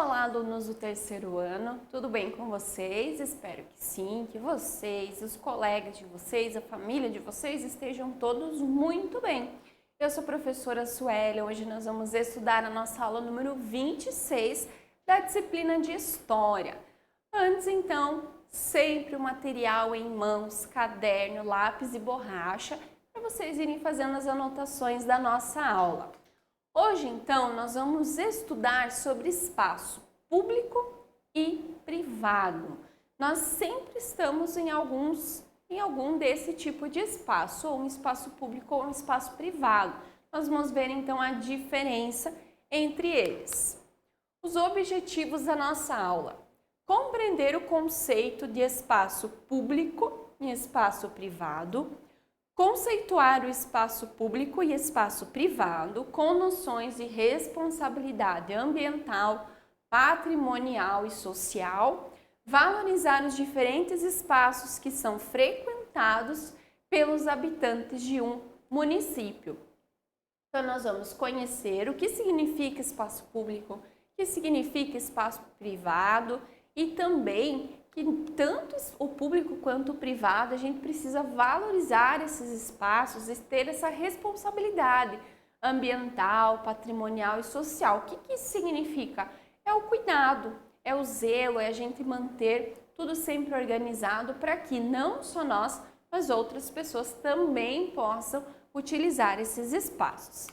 Olá, alunos do terceiro ano, tudo bem com vocês? Espero que sim, que vocês, os colegas de vocês, a família de vocês estejam todos muito bem. Eu sou a professora Sueli, hoje nós vamos estudar a nossa aula número 26 da disciplina de História. Antes, então, sempre o material em mãos, caderno, lápis e borracha, para vocês irem fazendo as anotações da nossa aula. Hoje, então, nós vamos estudar sobre espaço público e privado. Nós sempre estamos em algum desse tipo de espaço, ou um espaço público ou um espaço privado. Nós vamos ver, então, a diferença entre eles. Os objetivos da nossa aula: compreender o conceito de espaço público e espaço privado, conceituar o espaço público e espaço privado com noções de responsabilidade ambiental, patrimonial e social, valorizar os diferentes espaços que são frequentados pelos habitantes de um município. Então, nós vamos conhecer o que significa espaço público, o que significa espaço privado e também que tanto o público quanto o privado, a gente precisa valorizar esses espaços e ter essa responsabilidade ambiental, patrimonial e social. O que isso significa? É o cuidado, é o zelo, é a gente manter tudo sempre organizado para que não só nós, mas outras pessoas também possam utilizar esses espaços.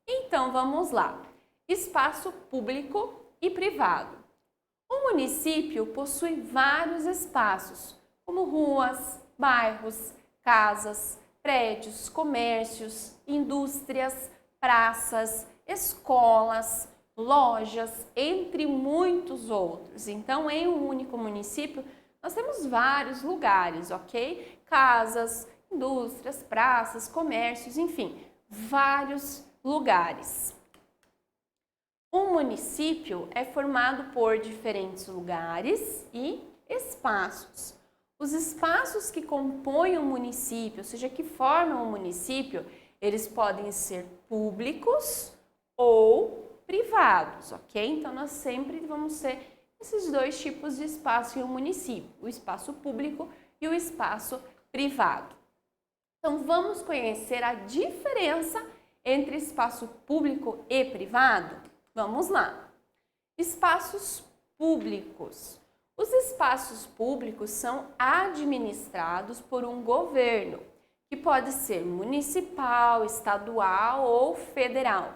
Então, vamos lá. Espaço público e privado. O município possui vários espaços, como ruas, bairros, casas, prédios, comércios, indústrias, praças, escolas, lojas, entre muitos outros. Então, em um único município, nós temos vários lugares, ok? Casas, indústrias, praças, comércios, enfim, vários lugares. Um município é formado por diferentes lugares e espaços. Os espaços que compõem o município, ou seja, que formam o município, eles podem ser públicos ou privados, ok? Então, nós sempre vamos ter esses dois tipos de espaço em um município, o espaço público e o espaço privado. Então, vamos conhecer a diferença entre espaço público e privado? Vamos lá. Espaços públicos. Os espaços públicos são administrados por um governo, que pode ser municipal, estadual ou federal.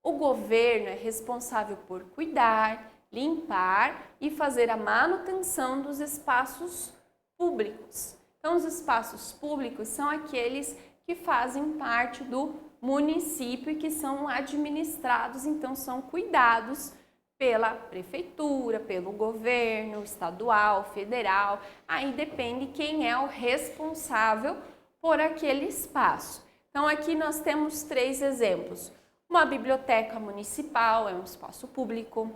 O governo é responsável por cuidar, limpar e fazer a manutenção dos espaços públicos. Então, os espaços públicos são aqueles que fazem parte do município e que são administrados, então são cuidados pela prefeitura, pelo governo estadual, federal, aí depende quem é o responsável por aquele espaço. Então aqui nós temos 3 exemplos. Uma biblioteca municipal é um espaço público,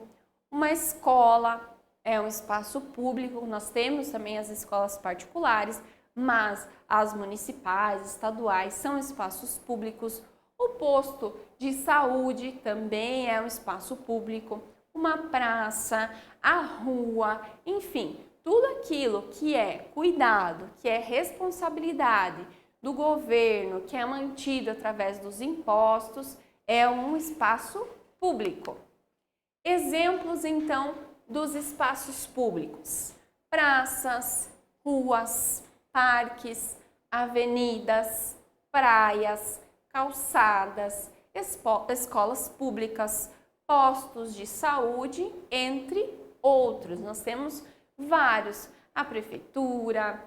uma escola é um espaço público, nós temos também as escolas particulares, mas as municipais, estaduais são espaços públicos. O posto de saúde também é um espaço público, uma praça, a rua, enfim, tudo aquilo que é cuidado, que é responsabilidade do governo, que é mantido através dos impostos, é um espaço público. Exemplos, então, dos espaços públicos: praças, ruas, parques, avenidas, praias, calçadas, escolas públicas, postos de saúde, entre outros. Nós temos vários. A prefeitura,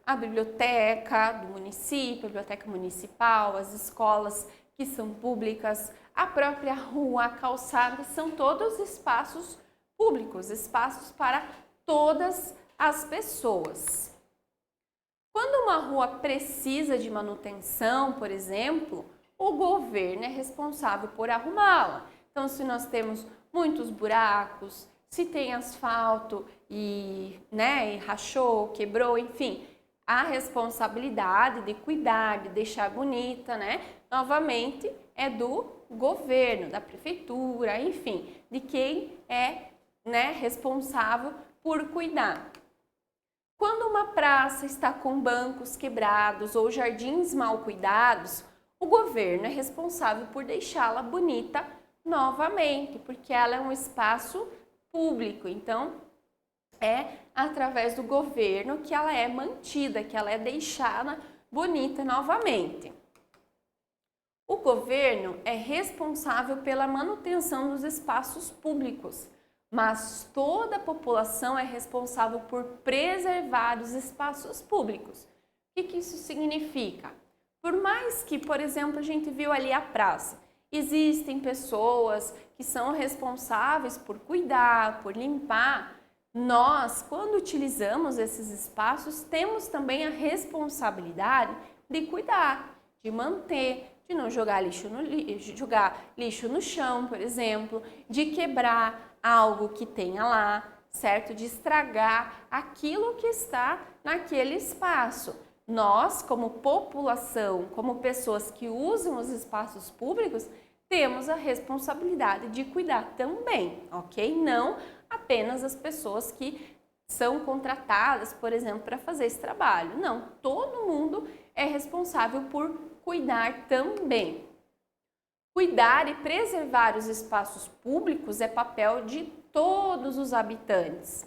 a biblioteca do município, a biblioteca municipal, as escolas que são públicas, a própria rua, a calçada, são todos espaços públicos, espaços para todas as pessoas. Quando uma rua precisa de manutenção, por exemplo, o governo é responsável por arrumá-la. Então, se nós temos muitos buracos, se tem asfalto e rachou, quebrou, enfim, a responsabilidade de cuidar, de deixar bonita, novamente é do governo, da prefeitura, enfim, de quem é, né, responsável por cuidar. Quando uma praça está com bancos quebrados ou jardins mal cuidados, o governo é responsável por deixá-la bonita novamente, porque ela é um espaço público. Então, é através do governo que ela é mantida, que ela é deixada bonita novamente. O governo é responsável pela manutenção dos espaços públicos, mas toda a população é responsável por preservar os espaços públicos. O que isso significa? Por mais que, por exemplo, a gente viu ali a praça, existem pessoas que são responsáveis por cuidar, por limpar. Nós, quando utilizamos esses espaços, temos também a responsabilidade de cuidar, de manter, de não jogar lixo no chão, por exemplo, de quebrar algo que tenha lá, certo? De estragar aquilo que está naquele espaço. Nós, como população, como pessoas que usam os espaços públicos, temos a responsabilidade de cuidar também, ok? Não apenas as pessoas que são contratadas, por exemplo, para fazer esse trabalho. Não, todo mundo é responsável por cuidar também. Cuidar e preservar os espaços públicos é papel de todos os habitantes.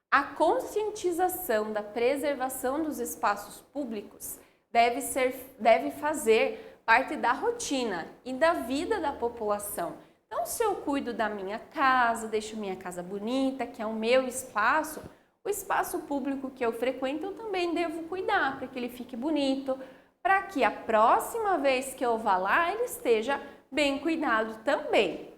A conscientização da preservação dos espaços públicos deve fazer parte da rotina e da vida da população. Então, se eu cuido da minha casa, deixo minha casa bonita, que é o meu espaço, o espaço público que eu frequento eu também devo cuidar para que ele fique bonito, para que a próxima vez que eu vá lá ele esteja bem cuidado também.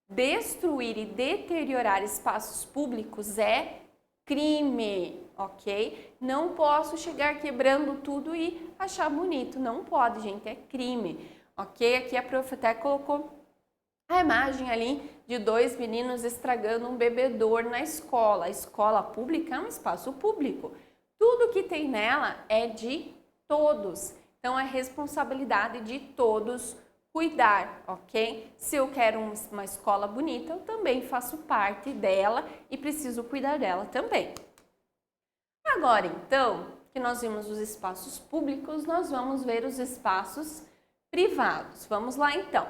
Destruir e deteriorar espaços públicos é crime, ok? Não posso chegar quebrando tudo e achar bonito. Não pode, gente, é crime, ok? Aqui a prof até colocou a imagem ali de dois meninos estragando um bebedouro na escola. A escola pública é um espaço público. Tudo que tem nela é de todos. Então, é responsabilidade de todos cuidar, ok? Se eu quero uma escola bonita, eu também faço parte dela e preciso cuidar dela também. Agora, então, que nós vimos os espaços públicos, nós vamos ver os espaços privados. Vamos lá, então.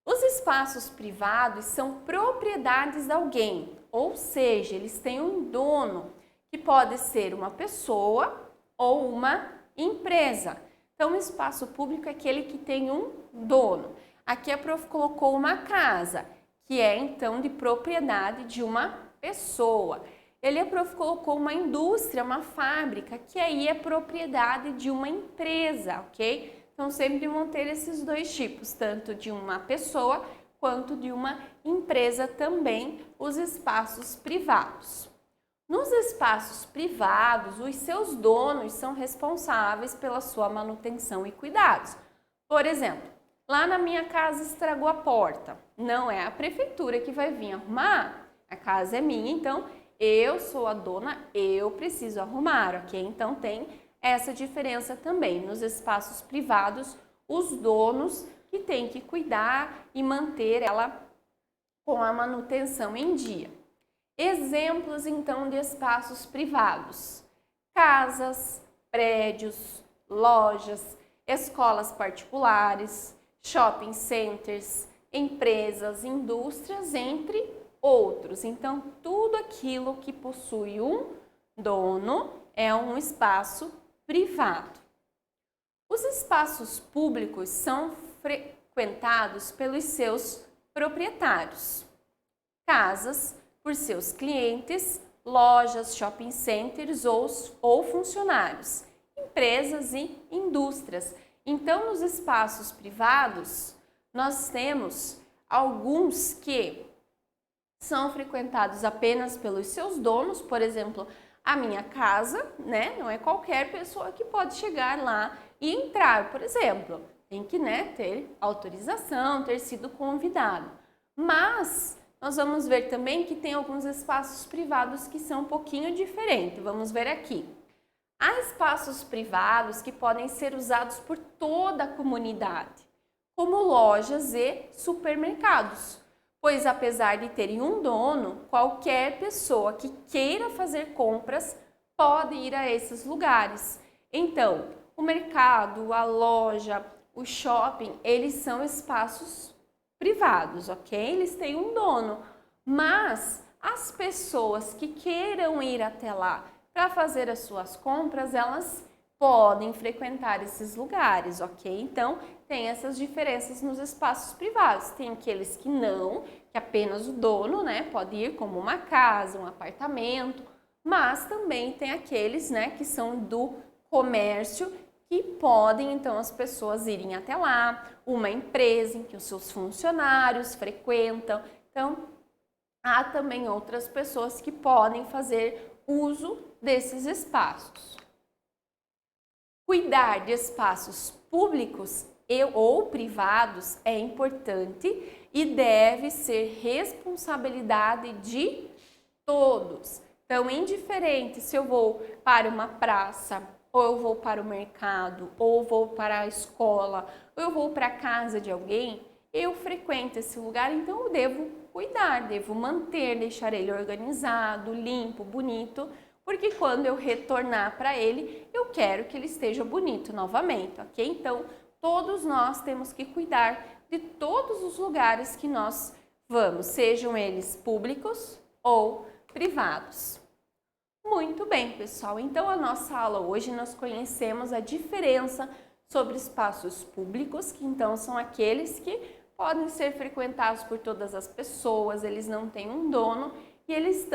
Os espaços privados são propriedades de alguém, ou seja, eles têm um dono, que pode ser uma pessoa ou uma empresa. Então, o espaço público é aquele que tem um dono. Aqui a prof colocou uma casa, que é então de propriedade de uma pessoa. Ele a prof colocou uma indústria, uma fábrica, que aí é propriedade de uma empresa, ok? Então, sempre vão ter esses dois tipos, tanto de uma pessoa quanto de uma empresa também, os espaços privados. Nos espaços privados, os seus donos são responsáveis pela sua manutenção e cuidados. Por exemplo, lá na minha casa estragou a porta. Não é a prefeitura que vai vir arrumar, a casa é minha, então eu sou a dona, eu preciso arrumar, ok? Então tem essa diferença também. Nos espaços privados, os donos que têm que cuidar e manter ela com a manutenção em dia. Exemplos, então, de espaços privados: casas, prédios, lojas, escolas particulares, shopping centers, empresas, indústrias, entre outros. Então, tudo aquilo que possui um dono é um espaço privado. Os espaços públicos são frequentados pelos seus proprietários. Casas, por seus clientes, lojas, shopping centers ou funcionários, empresas e indústrias. Então, nos espaços privados, nós temos alguns que são frequentados apenas pelos seus donos, por exemplo, a minha casa, né? Não é qualquer pessoa que pode chegar lá e entrar, por exemplo. Tem que, né, ter autorização, ter sido convidado. Mas nós vamos ver também que tem alguns espaços privados que são um pouquinho diferentes. Vamos ver aqui. Há espaços privados que podem ser usados por toda a comunidade, como lojas e supermercados, pois apesar de terem um dono, qualquer pessoa que queira fazer compras pode ir a esses lugares. Então, o mercado, a loja, o shopping, eles são espaços privados, ok? Eles têm um dono, mas as pessoas que queiram ir até lá para fazer as suas compras, elas podem frequentar esses lugares, ok? Então, tem essas diferenças nos espaços privados. Tem aqueles que não, que apenas o dono, né, pode ir, como uma casa, um apartamento, mas também tem aqueles, né, que são do comércio, que podem, então, as pessoas irem até lá, uma empresa em que os seus funcionários frequentam. Então, há também outras pessoas que podem fazer uso desses espaços. Cuidar de espaços públicos ou privados é importante e deve ser responsabilidade de todos. Então, indiferente se eu vou para uma praça, ou eu vou para o mercado, ou vou para a escola, ou eu vou para a casa de alguém, eu frequento esse lugar, então eu devo cuidar, devo manter, deixar ele organizado, limpo, bonito, porque quando eu retornar para ele, eu quero que ele esteja bonito novamente, ok? Então, todos nós temos que cuidar de todos os lugares que nós vamos, sejam eles públicos ou privados. Muito bem, pessoal. Então, a nossa aula hoje nós conhecemos a diferença sobre espaços públicos, que então são aqueles que podem ser frequentados por todas as pessoas, eles não têm um dono e eles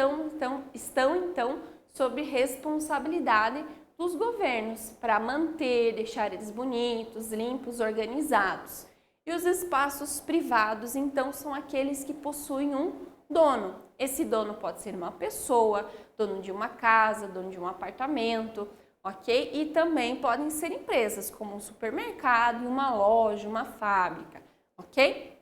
estão sob responsabilidade dos governos para manter, deixar eles bonitos, limpos, organizados. E os espaços privados, então, são aqueles que possuem um dono. Esse dono pode ser uma pessoa, dono de uma casa, dono de um apartamento, ok? E também podem ser empresas, como um supermercado, uma loja, uma fábrica, ok?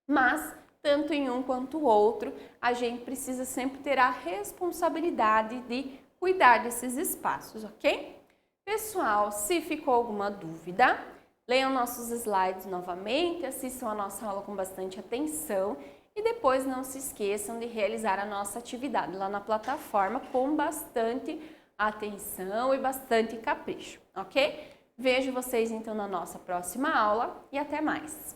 Mas, tanto em um quanto o outro, a gente precisa sempre ter a responsabilidade de cuidar desses espaços, ok? Pessoal, se ficou alguma dúvida, leiam nossos slides novamente, assistam a nossa aula com bastante atenção e depois não se esqueçam de realizar a nossa atividade lá na plataforma com bastante atenção e bastante capricho, ok? Vejo vocês então na nossa próxima aula e até mais!